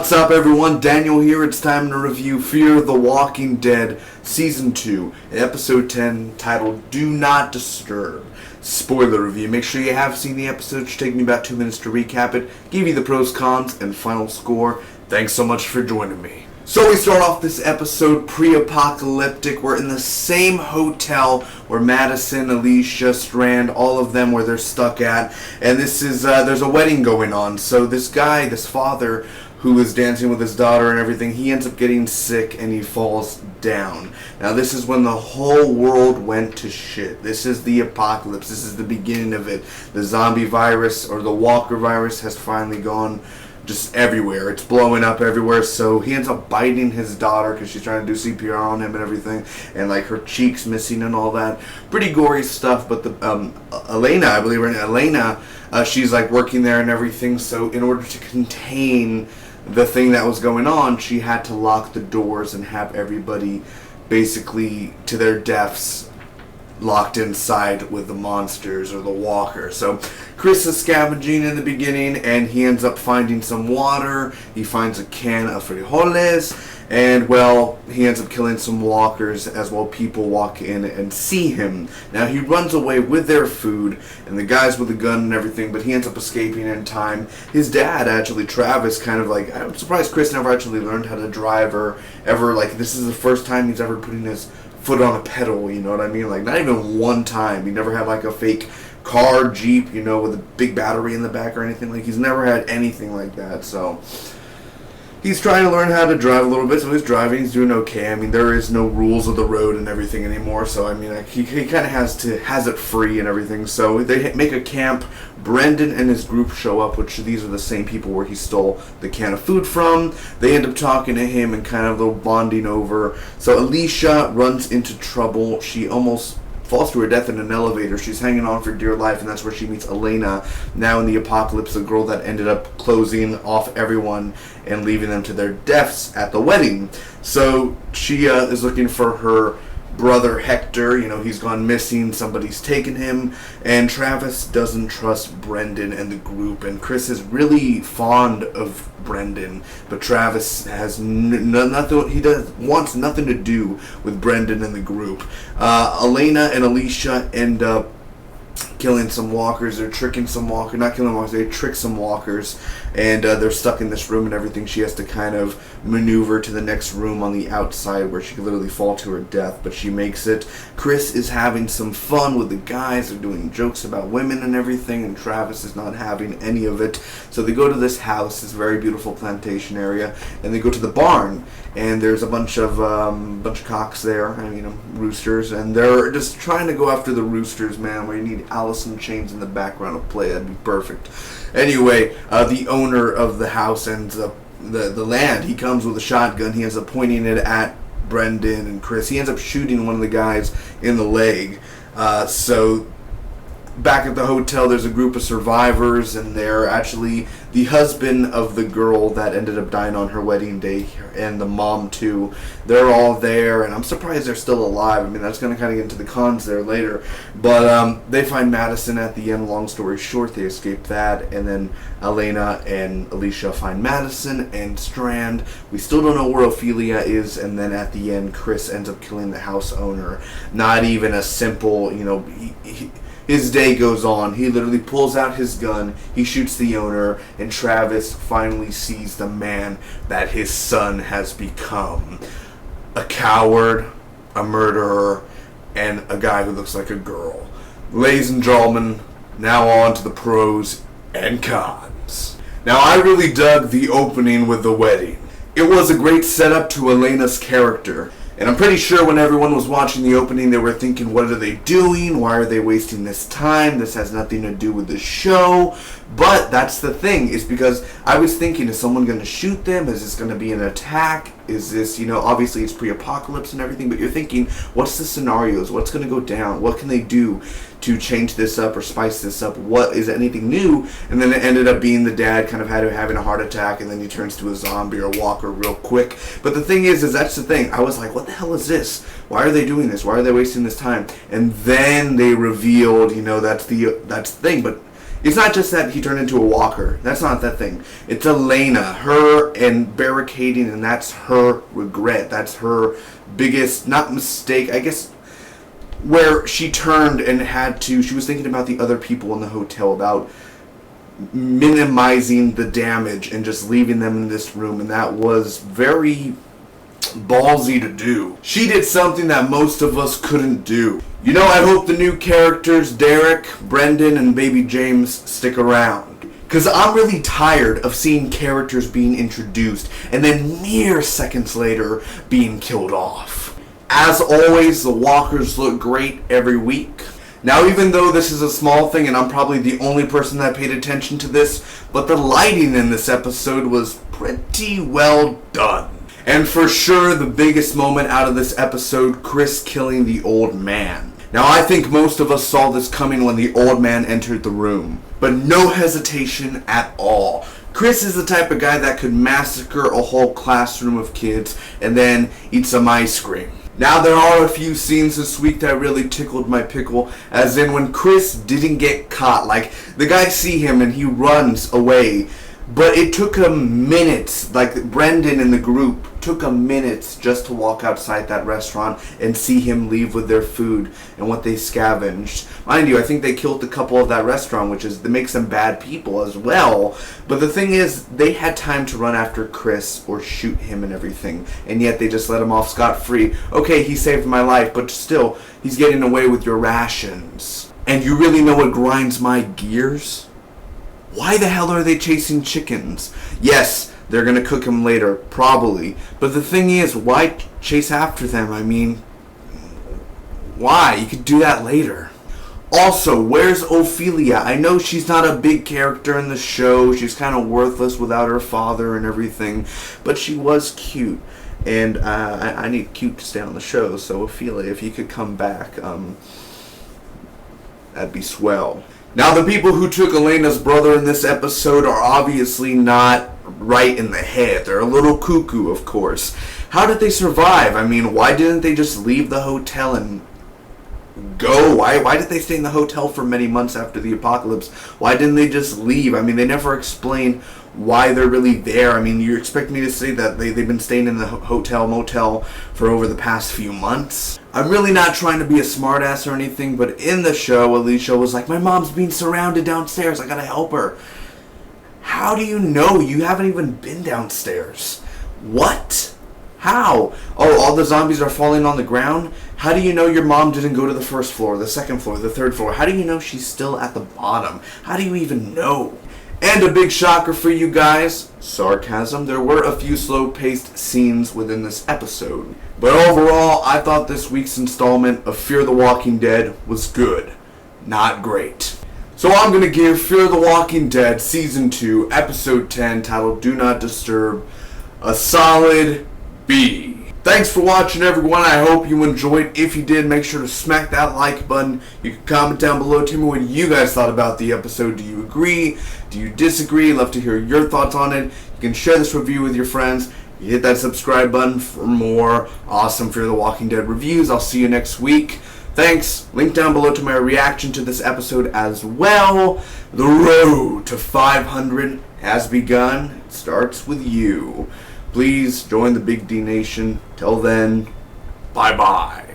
What's up, everyone? Daniel here. It's time to review Fear the Walking Dead Season 2, Episode 10, titled Do Not Disturb. Spoiler review. Make sure you have seen the episode. It should take me about 2 minutes to recap it, give you the pros, cons, and final score. Thanks so much for joining me. So we start off this episode pre-apocalyptic. We're in the same hotel where Madison, Alicia, Strand, all of them where they're stuck at. And this is, there's a wedding going on. So this guy, this father, who is dancing with his daughter and everything, he ends up getting sick and he falls down. Now this is when the whole world went to shit. This is the apocalypse. This is the beginning of it. The zombie virus, or the walker virus, has finally gone just everywhere. It's blowing up everywhere. So he ends up biting his daughter because she's trying to do CPR on him and everything, and like her cheeks missing and all that. Pretty gory stuff. But the Elena, I believe, Elena, she's like working there and everything. So in order to contain the thing that was going on, she had to lock the doors and have everybody basically to their deaths locked inside with the monsters or the walker. So Chris is scavenging in the beginning and he ends up finding some water. He finds a can of frijoles, and well, he ends up killing some walkers as well. People walk in and see him. Now he runs away with their food and the guys with the gun and everything, but he ends up escaping in time. His dad, actually, Travis, kind of like, I'm surprised Chris never actually learned how to drive or ever, like, this is the first time he's ever putting his foot on a pedal, you know what I mean? Like, not even one time. He never had like a fake car, Jeep, you know, with a big battery in the back or anything. Like, he's never had anything like that. So he's trying to learn how to drive a little bit. So he's driving, he's doing okay. I mean, there is no rules of the road and everything anymore. So I mean, like, he kind of has it free and everything. So they make a camp. Brendan and his group show up, which these are the same people where he stole the can of food from. They end up talking to him and kind of a little bonding over. So Alicia runs into trouble. She almost falls to her death in an elevator. She's hanging on for dear life, and that's where she meets Elena. Now in the apocalypse, the girl that ended up closing off everyone and leaving them to their deaths at the wedding. So she is looking for her brother Hector. You know, he's gone missing, somebody's taken him, and Travis doesn't trust Brendan and the group, and Chris is really fond of Brendan, but Travis has nothing. He wants nothing to do with Brendan and the group. Elena and Alicia end up killing some walkers. They're tricking some walkers. Not killing walkers, they trick some walkers, and they're stuck in this room and everything. She has to kind of maneuver to the next room on the outside where she could literally fall to her death, but she makes it. Chris is having some fun with the guys. They're doing jokes about women and everything, and Travis is not having any of it. So they go to this house, this very beautiful plantation area, and they go to the barn, and there's a bunch of cocks there, I mean, roosters, and they're just trying to go after the roosters, man, where you need Alice in Chains in the background to play. That'd be perfect. Anyway, the owner of the house ends up, the land, he comes with a shotgun. He ends up pointing it at Brendan and Chris. He ends up shooting one of the guys in the leg. So back at the hotel, there's a group of survivors, and they're actually the husband of the girl that ended up dying on her wedding day, and the mom too. They're all there, and I'm surprised they're still alive. I mean, that's going to kind of get into the cons there later. But they find Madison at the end. Long story short, they escape that, and then Elena and Alicia find Madison and Strand. We still don't know where Ophelia is, and then at the end, Chris ends up killing the house owner. Not even a simple, you know, his day goes on. He literally pulls out his gun, he shoots the owner, and Travis finally sees the man that his son has become. A coward, a murderer, and a guy who looks like a girl. Ladies and gentlemen, now on to the pros and cons. Now, I really dug the opening with the wedding. It was a great setup to Elena's character. And I'm pretty sure when everyone was watching the opening, they were thinking, what are they doing? Why are they wasting this time? This has nothing to do with the show. But that's the thing, is because I was thinking, is someone going to shoot them? Is this going to be an attack? Is this, you know, obviously it's pre-apocalypse and everything, but you're thinking, what's the scenarios? What's going to go down? What can they do to change this up or spice this up? What is anything new? And then it ended up being the dad kind of having a heart attack, and then he turns to a zombie or a walker real quick. But the thing is that's the thing. I was like, what the hell is this? Why are they doing this? Why are they wasting this time? And then they revealed, you know, that's the thing. But It's not just that he turned into a walker. That's not that thing. It's Elena, her and barricading, and that's her regret. That's her biggest, not mistake, I guess, where she turned and she was thinking about the other people in the hotel, about minimizing the damage and just leaving them in this room, and that was very ballsy to do. She did something that most of us couldn't do. You know, I hope the new characters, Derek, Brendan, and baby James, stick around. Because I'm really tired of seeing characters being introduced and then mere seconds later being killed off. As always, the walkers look great every week. Now, even though this is a small thing and I'm probably the only person that paid attention to this, but the lighting in this episode was pretty well done. And for sure, the biggest moment out of this episode, Chris killing the old man. Now, I think most of us saw this coming when the old man entered the room, but no hesitation at all. Chris is the type of guy that could massacre a whole classroom of kids and then eat some ice cream. Now, there are a few scenes this week that really tickled my pickle, as in when Chris didn't get caught. Like, the guys see him and he runs away, but it took him minutes, like Brendan and the group took him minutes just to walk outside that restaurant and see him leave with their food and what they scavenged. Mind you, I think they killed the couple of that restaurant, that makes them bad people as well. But the thing is, they had time to run after Chris or shoot him and everything, and yet they just let him off scot-free. Okay, he saved my life, but still, he's getting away with your rations. And you really know what grinds my gears? Why the hell are they chasing chickens? Yes, they're gonna cook them later, probably. But the thing is, why chase after them? I mean, why? You could do that later. Also, where's Ophelia? I know she's not a big character in the show. She's kind of worthless without her father and everything. But she was cute. And I need cute to stay on the show. So Ophelia, if you could come back, that'd be swell. Now, the people who took Elena's brother in this episode are obviously not right in the head. They're a little cuckoo, of course. How did they survive? I mean, why didn't they just leave the hotel and go? Why did they stay in the hotel for many months after the apocalypse? Why didn't they just leave? I mean, they never explain why they're really there. I mean, you expect me to say that they've been staying in the motel for over the past few months? I'm really not trying to be a smartass or anything, but in the show, Alicia was like, my mom's being surrounded downstairs, I gotta help her. How do you know? You haven't even been downstairs. What? How? Oh, all the zombies are falling on the ground? How do you know your mom didn't go to the first floor, the second floor, the third floor? How do you know she's still at the bottom? How do you even know? And a big shocker for you guys, sarcasm, there were a few slow-paced scenes within this episode. But overall, I thought this week's installment of Fear the Walking Dead was good, not great. So I'm going to give Fear the Walking Dead Season 2, Episode 10, titled Do Not Disturb, a solid B. Thanks for watching, everyone. I hope you enjoyed. If you did, make sure to smack that like button. You can comment down below. Tell me what you guys thought about the episode. Do you agree? Do you disagree? Love to hear your thoughts on it. You can share this review with your friends. You hit that subscribe button for more awesome Fear the Walking Dead reviews. I'll see you next week. Thanks. Link down below to my reaction to this episode as well. The road to 500 has begun. It starts with you. Please join the Big D Nation. Till then, bye-bye.